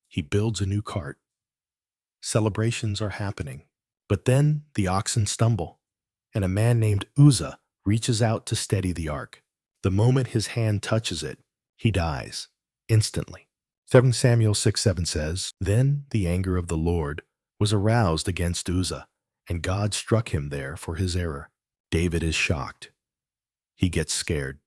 He builds a new cart. Celebrations are happening. But then the oxen stumble, and a man named Uzzah reaches out to steady the ark. The moment his hand touches it, he dies, instantly. 2 Samuel 6:7 says, "Then the anger of the Lord was aroused against Uzzah, and God struck him there for his error." David is shocked. He gets scared.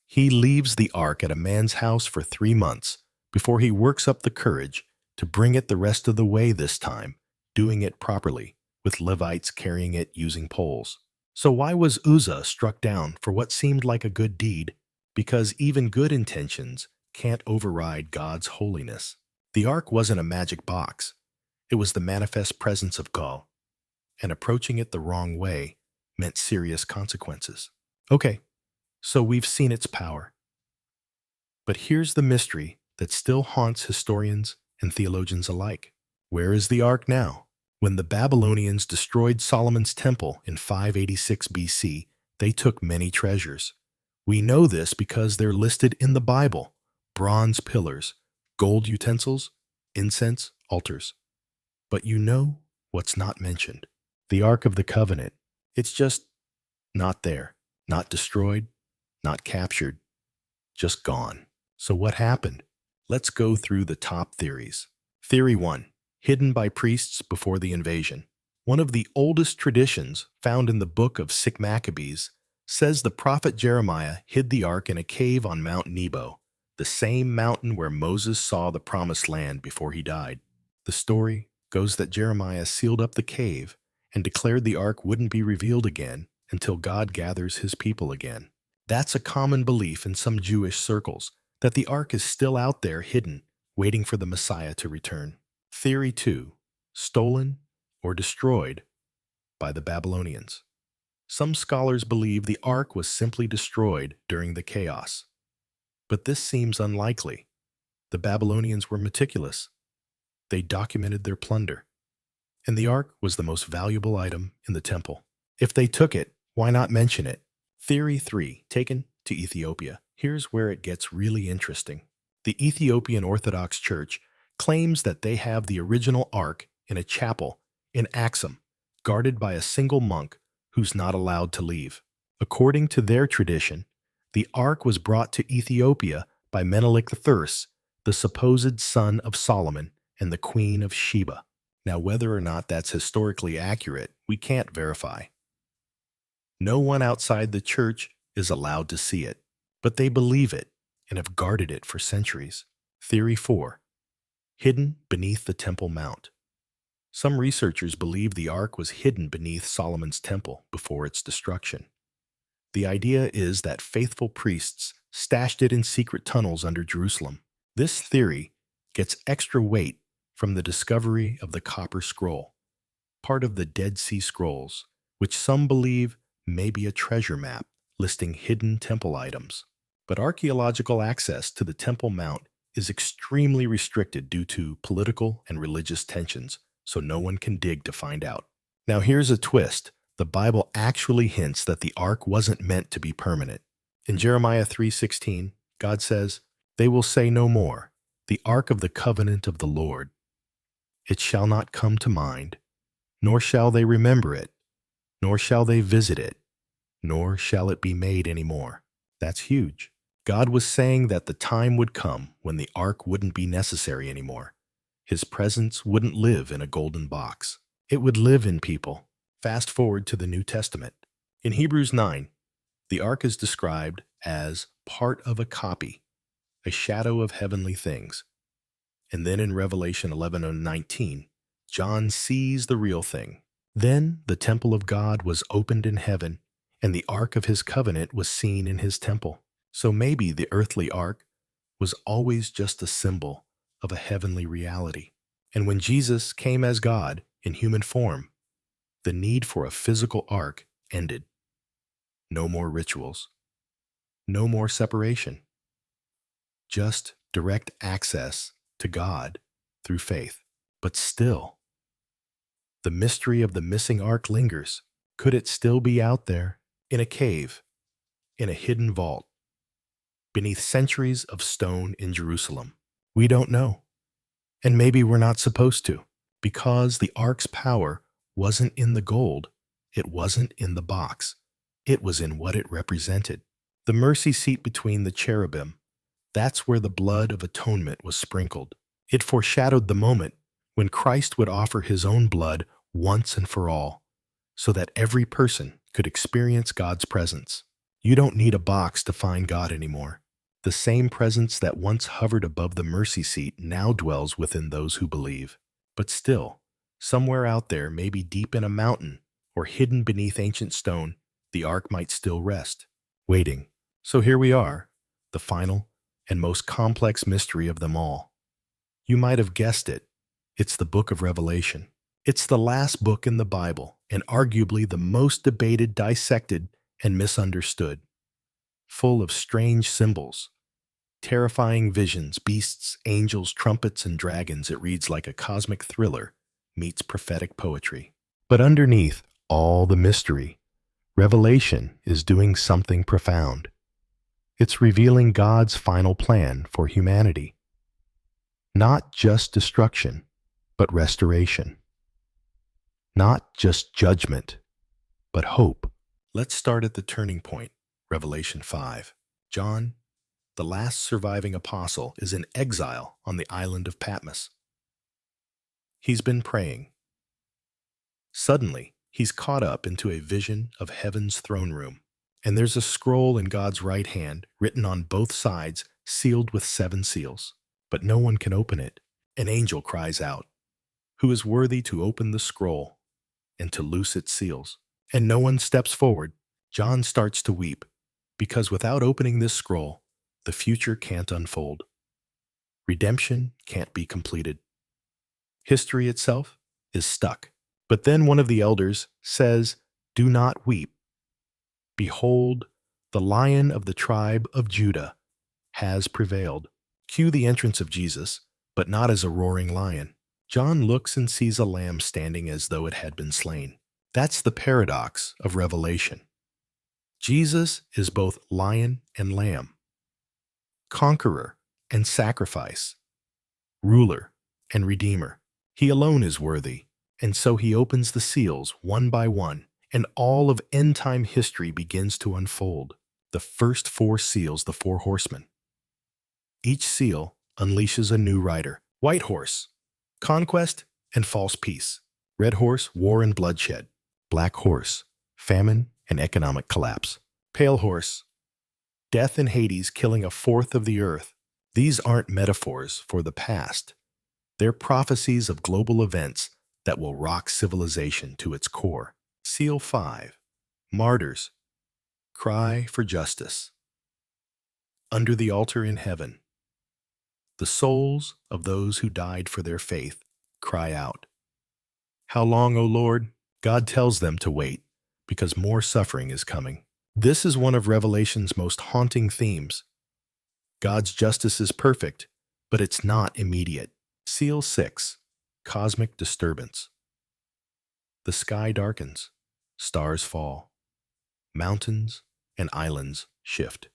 He leaves the ark at a man's house for 3 months before he works up the courage to bring it the rest of the way this time, doing it properly, with Levites carrying it using poles. So why was Uzzah struck down for what seemed like a good deed? Because even good intentions can't override God's holiness. The ark wasn't a magic box. It was the manifest presence of God, and approaching it the wrong way meant serious consequences. Okay, so we've seen its power. But here's the mystery that still haunts historians and theologians alike. Where is the ark now? When the Babylonians destroyed Solomon's temple in 586 BC, they took many treasures. We know this because they're listed in the Bible: bronze pillars, gold utensils, incense, altars. But you know what's not mentioned? The Ark of the Covenant. It's just not there. Not destroyed, not captured, just gone. So what happened? Let's go through the top theories. Theory 1. Hidden by priests before the invasion. One of the oldest traditions found in the book of 2 Maccabees says the prophet Jeremiah hid the ark in a cave on Mount Nebo, the same mountain where Moses saw the promised land before he died. The story goes that Jeremiah sealed up the cave and declared the ark wouldn't be revealed again until God gathers his people again. That's a common belief in some Jewish circles, that the ark is still out there hidden, waiting for the Messiah to return. Theory 2. Stolen or destroyed by the Babylonians. Some scholars believe the ark was simply destroyed during the chaos. But this seems unlikely. The Babylonians were meticulous. They documented their plunder, and the ark was the most valuable item in the temple. If they took it, why not mention it? Theory 3. Taken to Ethiopia. Here's where it gets really interesting. The Ethiopian Orthodox Church claims that they have the original ark in a chapel in Axum, guarded by a single monk who's not allowed to leave. According to their tradition, the ark was brought to Ethiopia by Menelik I, the supposed son of Solomon and the Queen of Sheba. Now, whether or not that's historically accurate, we can't verify. No one outside the church is allowed to see it, but they believe it and have guarded it for centuries. Theory 4. Hidden beneath the Temple Mount. Some researchers believe the ark was hidden beneath Solomon's temple before its destruction. The idea is that faithful priests stashed it in secret tunnels under Jerusalem. This theory gets extra weight from the discovery of the Copper Scroll, part of the Dead Sea Scrolls, which some believe may be a treasure map listing hidden temple items. But archaeological access to the Temple Mount is extremely restricted due to political and religious tensions, so no one can dig to find out. Now here's a twist. The Bible actually hints that the ark wasn't meant to be permanent. In Jeremiah 3:16, God says, "They will say no more, the ark of the covenant of the Lord. It shall not come to mind, nor shall they remember it, nor shall they visit it, nor shall it be made any more." That's huge. God was saying that the time would come when the ark wouldn't be necessary anymore. His presence wouldn't live in a golden box. It would live in people. Fast forward to the New Testament. In Hebrews 9, the ark is described as part of a copy, a shadow of heavenly things. And then in Revelation 11:19, John sees the real thing. Then the temple of God was opened in heaven, and the ark of his covenant was seen in his temple. So maybe the earthly ark was always just a symbol of a heavenly reality. And when Jesus came as God in human form, the need for a physical ark ended. No more rituals. No more separation. Just direct access to God through faith. But still, the mystery of the missing ark lingers. Could it still be out there, in a cave, in a hidden vault, beneath centuries of stone in Jerusalem? We don't know. And maybe we're not supposed to, because the ark's power wasn't in the gold, it wasn't in the box, it was in what it represented. The mercy seat between the cherubim, that's where the blood of atonement was sprinkled. It foreshadowed the moment when Christ would offer his own blood once and for all, so that every person could experience God's presence. You don't need a box to find God anymore. The same presence that once hovered above the mercy seat now dwells within those who believe. But still, somewhere out there, maybe deep in a mountain or hidden beneath ancient stone, the ark might still rest, waiting. So here we are, the final and most complex mystery of them all. You might have guessed it. It's the book of Revelation. It's the last book in the Bible and arguably the most debated, dissected, and misunderstood. Full of strange symbols, terrifying visions, beasts, angels, trumpets, and dragons, it reads like a cosmic thriller meets prophetic poetry. But underneath all the mystery, Revelation is doing something profound. It's revealing God's final plan for humanity. Not just destruction, but restoration. Not just judgment, but hope. Let's start at the turning point, Revelation 5. John, the last surviving apostle, is in exile on the island of Patmos. He's been praying. Suddenly, he's caught up into a vision of heaven's throne room, and there's a scroll in God's right hand, written on both sides, sealed with 7 seals. But no one can open it. An angel cries out, "Who is worthy to open the scroll and to loose its seals?" And no one steps forward. John starts to weep, because without opening this scroll, the future can't unfold. Redemption can't be completed. History itself is stuck. But then one of the elders says, "Do not weep. Behold, the Lion of the tribe of Judah has prevailed." Cue the entrance of Jesus, but not as a roaring lion. John looks and sees a lamb standing as though it had been slain. That's the paradox of Revelation. Jesus is both lion and lamb, conqueror and sacrifice, ruler and redeemer. He alone is worthy, and so he opens the seals one by one, and all of end-time history begins to unfold. The first 4 seals, the 4 horsemen. Each seal unleashes a new rider. White horse, conquest and false peace. Red horse, war and bloodshed. Black horse, famine and economic collapse. Pale horse, death and Hades killing a fourth of the earth. These aren't metaphors for the past. They're prophecies of global events that will rock civilization to its core. Seal 5, martyrs, cry for justice. Under the altar in heaven, the souls of those who died for their faith cry out. How long, O Lord? God tells them to wait, because more suffering is coming. This is one of Revelation's most haunting themes. God's justice is perfect, but it's not immediate. Seal 6, cosmic disturbance. The sky darkens, stars fall, mountains and islands shift.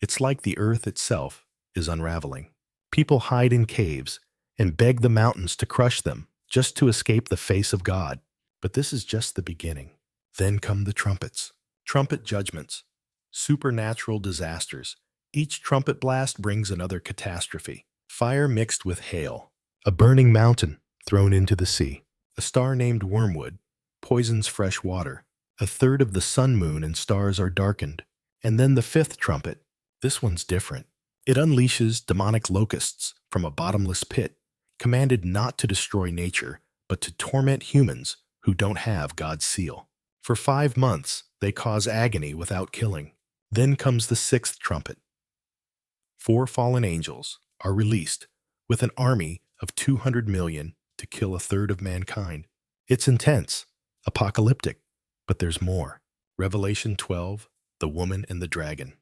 It's like the earth itself is unraveling. People hide in caves and beg the mountains to crush them just to escape the face of God. But this is just the beginning. Then come the trumpets, trumpet judgments, supernatural disasters. Each trumpet blast brings another catastrophe. Fire mixed with hail, a burning mountain thrown into the sea. A star named Wormwood poisons fresh water. A third of the sun, moon, and stars are darkened. And then the 5th trumpet. This one's different. It unleashes demonic locusts from a bottomless pit, commanded not to destroy nature, but to torment humans who don't have God's seal. For 5 months, they cause agony without killing. Then comes the 6th trumpet. 4 fallen angels are released with an army of 200 million to kill a third of mankind. It's intense, apocalyptic, but there's more. Revelation 12, the woman and the dragon.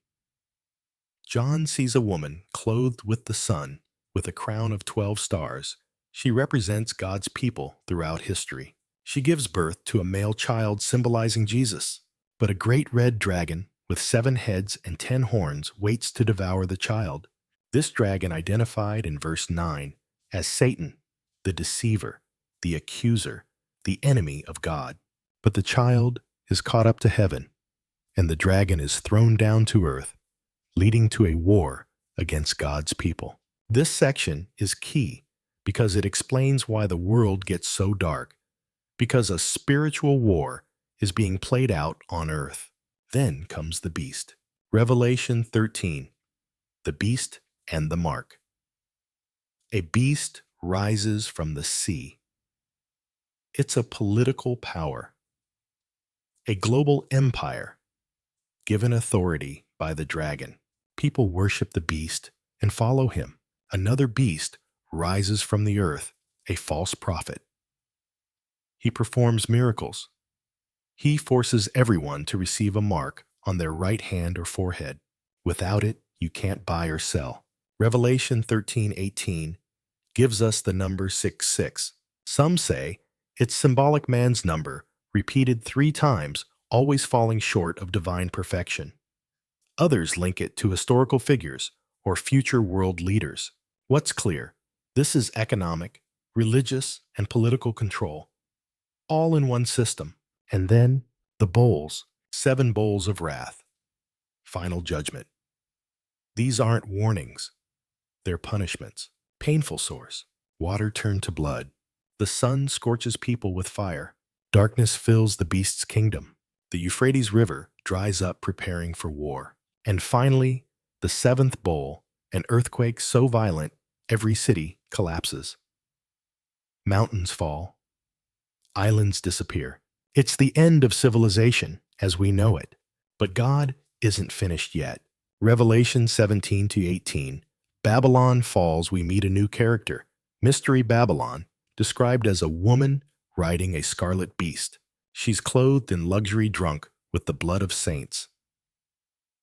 John sees a woman clothed with the sun, with a crown of 12 stars. She represents God's people throughout history. She gives birth to a male child symbolizing Jesus. But a great red dragon with 7 heads and 10 horns waits to devour the child. This dragon identified in verse 9 as Satan, the deceiver, the accuser, the enemy of God. But the child is caught up to heaven, and the dragon is thrown down to earth, leading to a war against God's people. This section is key because it explains why the world gets so dark, because a spiritual war is being played out on earth. Then comes the beast. Revelation 13. The beast and the mark. A beast rises from the sea. It's a political power, a global empire, given authority by the dragon. People worship the beast and follow him. Another beast rises from the earth, a false prophet. He performs miracles. He forces everyone to receive a mark on their right hand or forehead. Without it, you can't buy or sell. Revelation 13:18 gives us the number 66. Some say it's symbolic man's number, repeated 3 times, always falling short of divine perfection. Others link it to historical figures or future world leaders. What's clear? This is economic, religious, and political control, all in one system. And then the bowls, 7 bowls of wrath. Final judgment. These aren't warnings. They're punishments. Painful sores. Water turned to blood. The sun scorches people with fire. Darkness fills the beast's kingdom. The Euphrates River dries up, preparing for war. And finally, the 7th bowl, an earthquake so violent, every city collapses. Mountains fall. Islands disappear. It's the end of civilization as we know it. But God isn't finished yet. Revelation 17-18. Babylon falls, we meet a new character. Mystery Babylon, described as a woman riding a scarlet beast. She's clothed in luxury, drunk with the blood of saints.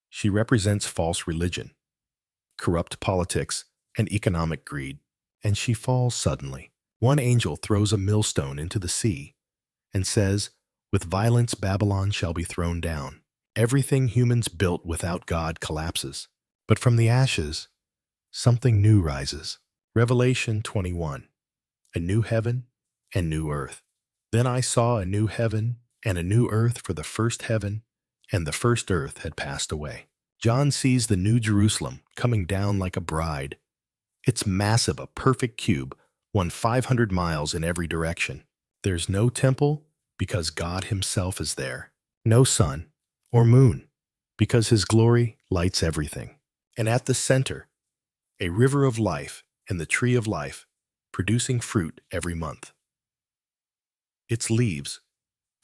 She represents false religion, corrupt politics, and economic greed. And she falls suddenly. One angel throws a millstone into the sea and says, "With violence Babylon shall be thrown down." Everything humans built without God collapses. But from the ashes, something new rises. Revelation 21. A new heaven and new earth. Then I saw a new heaven and a new earth, for the first heaven and the first earth had passed away. John sees the new Jerusalem coming down like a bride. It's massive, a perfect cube, 500 miles in every direction. There's no temple because God himself is there. No sun or moon because his glory lights everything. And at the center, a river of life and the tree of life, producing fruit every month. Its leaves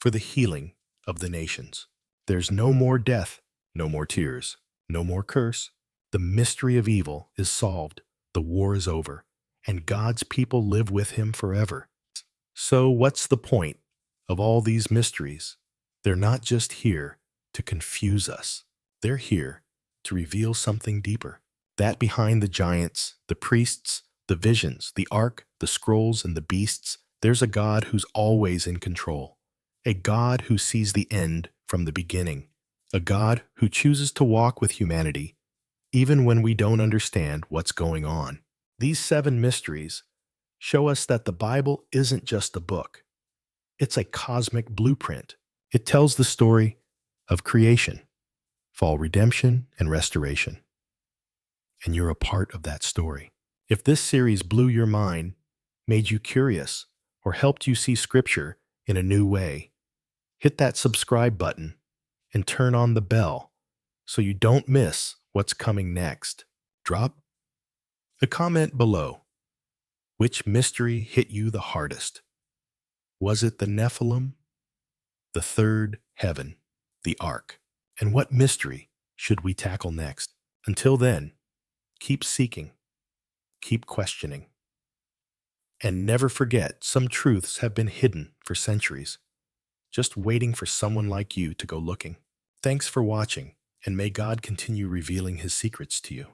for the healing of the nations. There's no more death, no more tears, no more curse. The mystery of evil is solved, the war is over, and God's people live with him forever. So what's the point of all these mysteries? They're not just here to confuse us. They're here to reveal something deeper. That behind the giants, the priests, the visions, the ark, the scrolls, and the beasts, there's a God who's always in control. A God who sees the end from the beginning. A God who chooses to walk with humanity, even when we don't understand what's going on. These 7 mysteries show us that the Bible isn't just a book. It's a cosmic blueprint. It tells the story of creation, fall, redemption, and restoration. And you're a part of that story. If this series blew your mind, made you curious, or helped you see Scripture in a new way, hit that subscribe button and turn on the bell so you don't miss what's coming next. Drop a comment below. Which mystery hit you the hardest? Was it the Nephilim, the third heaven, the ark? And what mystery should we tackle next? Until then, keep seeking, keep questioning, and never forget some truths have been hidden for centuries, just waiting for someone like you to go looking. Thanks for watching, and may God continue revealing his secrets to you.